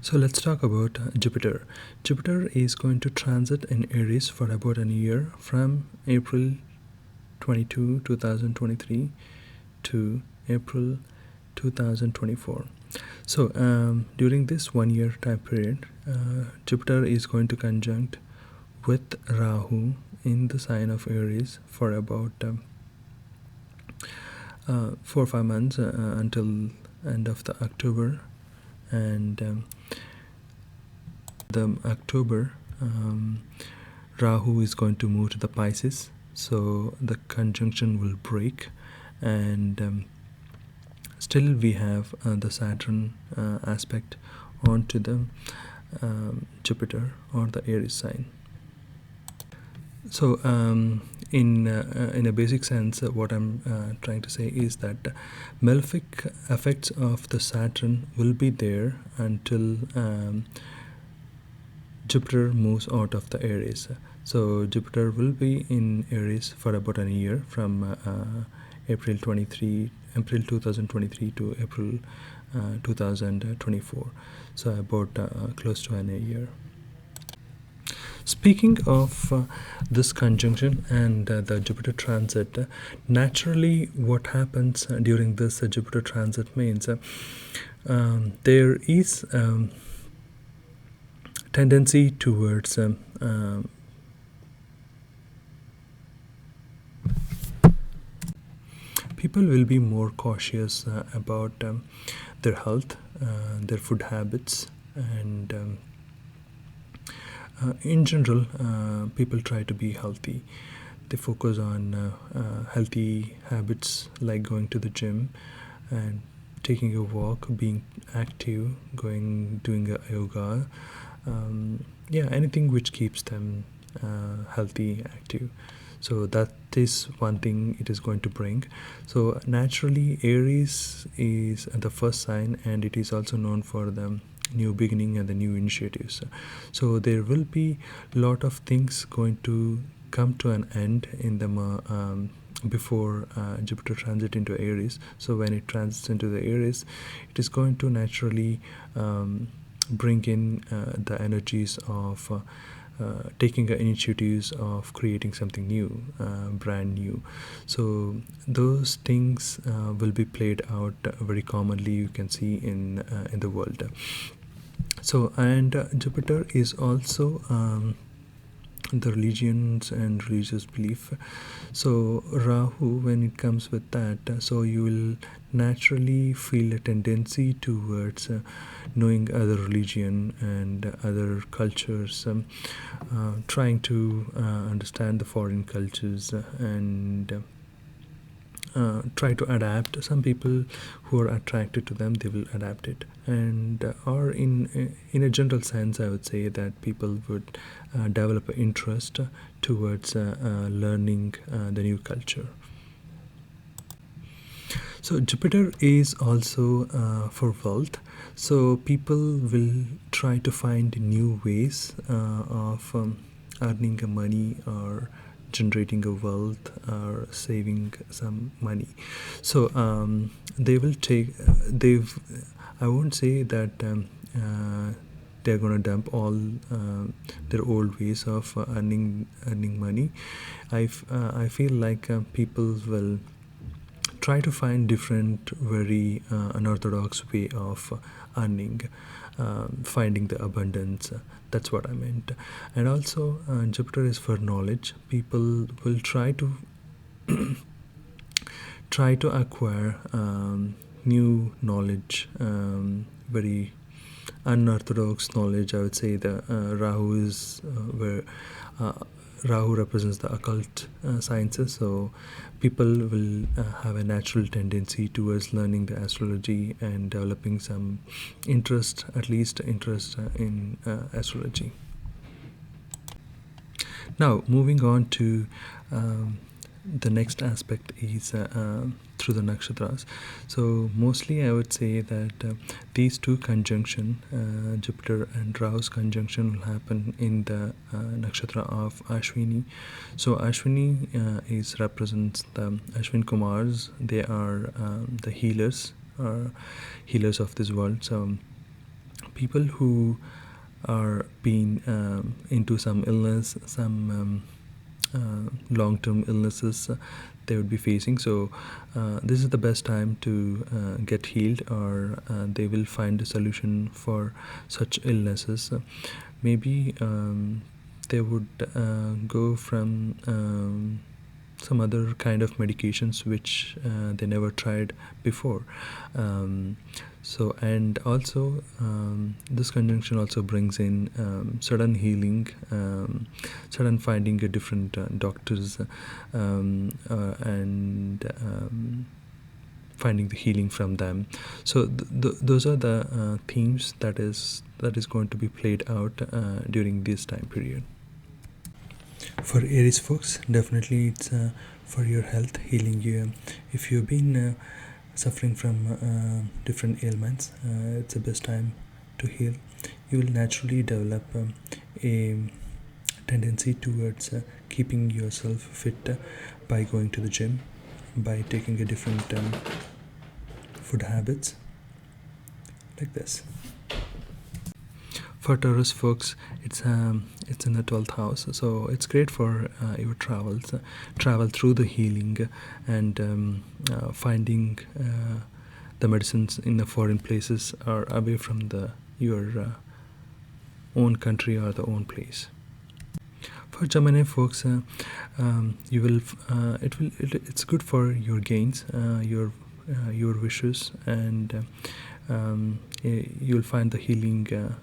So let's talk about Jupiter. Jupiter is going to transit in Aries for about a year from April 22, 2023 to April 2024. So during this 1 year time period, Jupiter is going to conjunct with Rahu in the sign of Aries for about 4 or 5 months until end of the October. And the October, Rahu is going to move to the Pisces, so the conjunction will break, and still we have the Saturn aspect onto the Jupiter or the Aries sign. So in a basic sense, what I'm trying to say is that malefic effects of the Saturn will be there until Jupiter moves out of the Aries. So Jupiter will be in Aries for about a year from April 2023 to April 2024. So about close to a year. Speaking of this conjunction and the Jupiter transit, naturally what happens during this Jupiter transit means there is tendency towards people will be more cautious about their health, their food habits, and in general, people try to be healthy. They focus on healthy habits like going to the gym and taking a walk, being active, doing a yoga, anything which keeps them healthy, active. So that is one thing it is going to bring. So naturally, Aries is the first sign, and it is also known for the new beginning and the new initiatives. So there will be a lot of things going to come to an end in the before Jupiter transit into Aries. So when it transits into the Aries, it is going to naturally bring in the energies of taking initiatives of creating something new, brand new. So those things will be played out very commonly, you can see in the world. So, and Jupiter is also the religions and religious belief. So Rahu, when it comes with that, so you will naturally feel a tendency towards knowing other religion and other cultures, trying to understand the foreign cultures, and try to adapt. Some people who are attracted to them, they will adapt it, and or in a general sense, I would say that people would develop an interest towards learning the new culture. So Jupiter is also for wealth. So people will try to find new ways of earning money or generating a wealth or saving some money. So they will take I won't say that they're going to dump all their old ways of earning money. I feel like people will try to find different very unorthodox way of earning, finding the abundance. That's what I meant. And also Jupiter is for knowledge. People will try to acquire new knowledge, very unorthodox knowledge. I would say the Rahu is where Rahu represents the occult sciences, so people will have a natural tendency towards learning the astrology and developing some interest, at least interest in astrology. Now, moving on to the next aspect is through the nakshatras. So mostly I would say that these two conjunction, Jupiter and Rahu's conjunction, will happen in the nakshatra of Ashwini. So Ashwini represents the Ashwin Kumars. They are the healers of this world. So people who are being into some illness, some long-term illnesses they would be facing. So this is the best time to get healed, or they will find a solution for such illnesses. Maybe they would go from some other kind of medications which they never tried before. So, and also this conjunction also brings in sudden healing, sudden finding a different doctors, and finding the healing from them. So those are the themes that is going to be played out during this time period. For Aries folks, definitely it's for your health, healing you. If you've been suffering from different ailments, it's the best time to heal. You will naturally develop a tendency towards keeping yourself fit by going to the gym, by taking a different food habits, like this. For Taurus folks, it's in the 12th house, so it's great for your travels, travel through the healing, and finding the medicines in the foreign places or away from your own country or the own place. For Gemini folks, you will it's good for your gains, your wishes, and you'll find the healing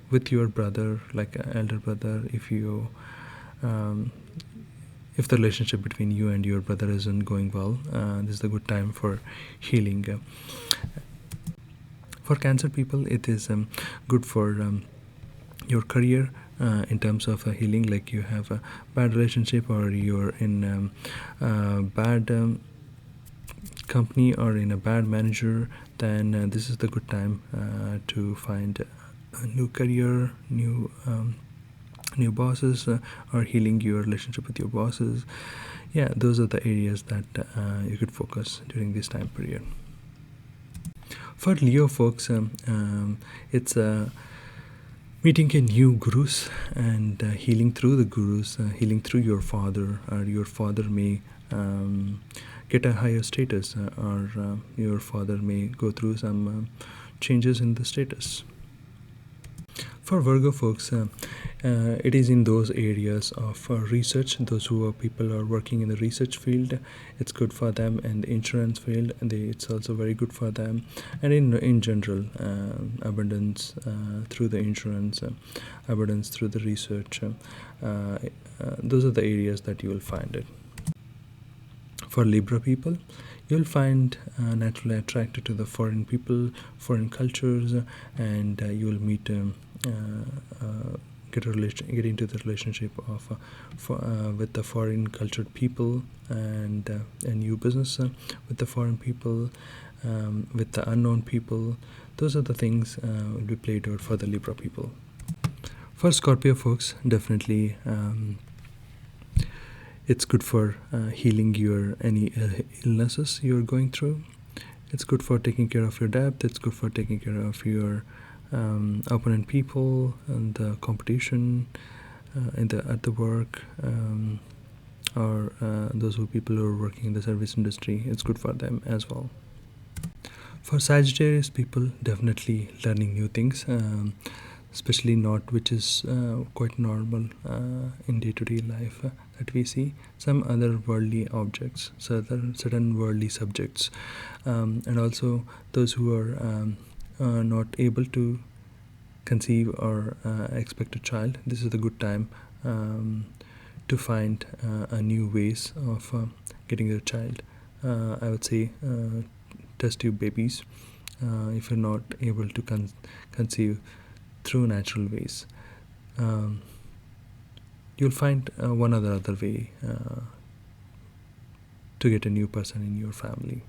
with your brother, like elder brother. If the relationship between you and your brother isn't going well, this is a good time for healing. For Cancer people, it is good for your career in terms of healing, like you have a bad relationship, or you're in bad company, or in a bad manager, then this is the good time to find a new career, new bosses, or healing your relationship with your bosses. Yeah, those are the areas that you could focus during this time period. For Leo folks, it's meeting a new gurus and healing through the gurus, healing through your father, or your father may get a higher status, or your father may go through some changes in the status. For Virgo folks, it is in those areas of research. Those who are people are working in the research field, it's good for them, and the insurance field, and it's also very good for them. And in general, abundance through the insurance, abundance through the research. Those are the areas that you will find it. For Libra people, you'll find naturally attracted to the foreign people, foreign cultures, and you will meet get into the relationship of with the foreign cultured people, and a new business with the foreign people, with the unknown people. Those are the things will be played out for the Libra people. For Scorpio folks, definitely it's good for healing your any illnesses you're going through. It's good for taking care of your debt. It's good for taking care of your opponent people and the competition at the work, or those people who are working in the service industry. It's good for them as well. For Sagittarius people, definitely learning new things, especially not which is quite normal in day-to-day life that we see. Some other worldly objects, certain worldly subjects, and also those who are not able to conceive or expect a child. This is the good time to find a new ways of getting a child. I would say test tube babies if you're not able to conceive through natural ways. You'll find one or the other way to get a new person in your family.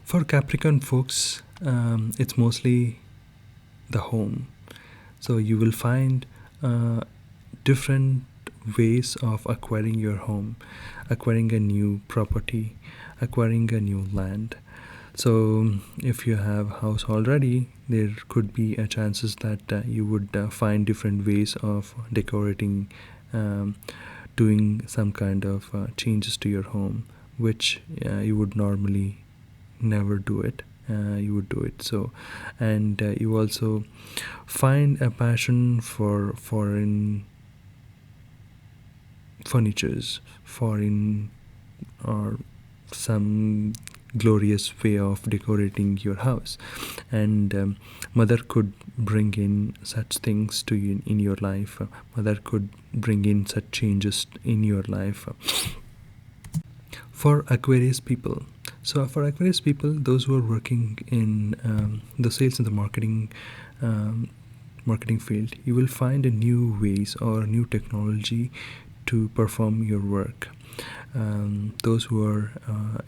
For Capricorn folks, it's mostly the home. So you will find different ways of acquiring your home, acquiring a new property, acquiring a new land. So if you have house already, there could be a chances that you would find different ways of decorating, um, doing some kind of changes to your home, which you would normally never do it. You would do it. So, and you also find a passion for foreign furnitures, foreign or some glorious way of decorating your house, and mother could bring in such things to you in your life. Mother could bring in such changes in your life. For Aquarius people, so for Aquarius people, those who are working in the sales and the um, marketing field, you will find a new ways or new technology to perform your work. Those who are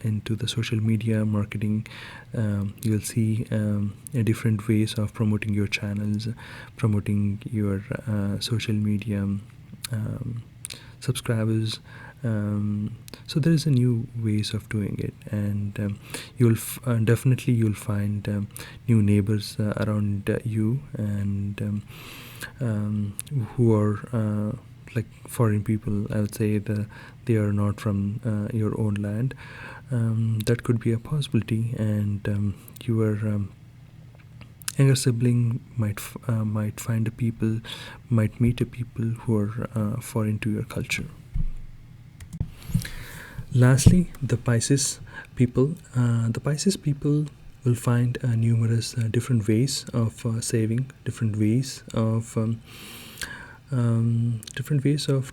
into the social media marketing, you'll see a different ways of promoting your channels, promoting your social media subscribers. So there is a new ways of doing it, and definitely you'll find new neighbors around you, and who are like foreign people. I would say they are not from your own land. That could be a possibility, and your younger sibling might find a people, might meet a people who are foreign to your culture. Lastly, the Pisces people. The Pisces people will find numerous different ways of saving, different ways of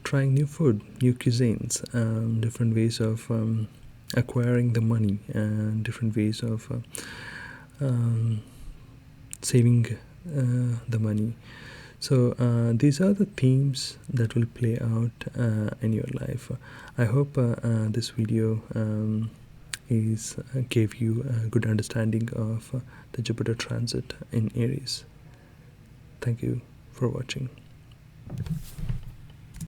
trying new food, new cuisines, different ways of acquiring the money, and different ways of saving the money. So these are the themes that will play out in your life. I hope this video gave you a good understanding of the Jupiter transit in Aries. Thank you for watching.